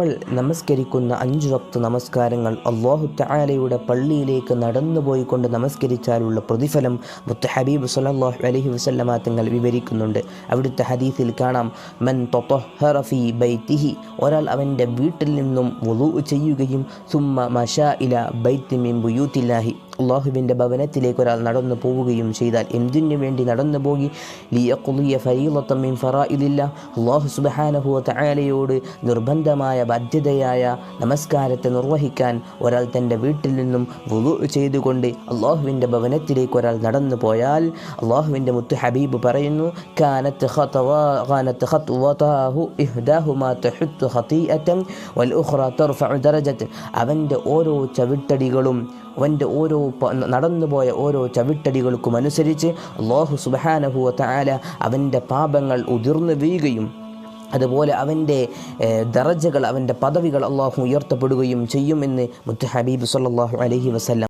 നമ്മൾ നമസ്കരിക്കുന്ന 5 വക്ത് നമസ്കാരങ്ങൾ അല്ലാഹു തആലയുടെ പള്ളിയിലേക്ക് നടന്നു പോയിക്കൊണ്ട് നമസ്കരിച്ചാലുള്ള പ്രതിഫലം മുത്ത് ഹബീബ് സ്വല്ലല്ലാഹു അലൈഹി വസല്ലമ തങ്ങൾ വിവരിക്കുന്നുണ്ട്. അവിടുത്തെ ഹദീസിൽ കാണാം, മൻ തطهر ഫീ ബൈതിഹി, ഒരാൾ അവൻ്റെ വീട്ടിൽ നിന്നും വുളൂ ചെയ്യുകയും സുമ്മ മശാ ഇലാ ബൈത്തി മിൻ ബുയൂത്തില്ലാഹി, അള്ളാഹുവിൻ്റെ ഭവനത്തിലേക്ക് ഒരാൾ നടന്നു പോവുകയും ചെയ്താൽ, എന്തിനു വേണ്ടി നടന്നു പോയി? ലിയഖ്ളിയ ഫരീളത്തൻ മിൻ ഫറായിദില്ലാഹ്, അല്ലാഹു സുബ്ഹാനഹു വ തആലയോട് നിർബന്ധമായ ബാധ്യതയായ നമസ്കാരത്തെ നിർവഹിക്കാൻ ഒരാൾ തൻ്റെ വീട്ടിൽ നിന്നും വുളൂ ചെയ്തുകൊണ്ട് അള്ളാഹുവിൻ്റെ ഭവനത്തിലേക്ക് ഒരാൾ നടന്നു പോയാൽ, അള്ളാഹുവിൻ്റെ മുത്ത് ഹബീബ് പറയുന്നു, കാനത്ത് ഖത്വതാഹു ഇഹ്ദാഹുമാ തഹുത്തു ഖതീഅതൻ വൽ ഉഖ്റ തർഫഉ ദറജതൻ, അവൻ്റെ ഓരോ ചവിട്ടടികളും അവൻ്റെ ഓരോ നടന്നുപോയ ഓരോ ചവിട്ടടികൾക്കും അനുസരിച്ച് അല്ലാഹു സുബ്ഹാനഹു വ തആല അവൻ്റെ പാപങ്ങൾ ഉതിർന്നു വീഴുകയും അതുപോലെ അവൻ്റെ ദറജകൾ, അവൻ്റെ പദവികൾ അല്ലാഹു ഉയർത്തപ്പെടുകയും ചെയ്യുമെന്ന് മുത്ത് ഹബീബ് സ്വല്ലല്ലാഹു അലൈഹി വസല്ലം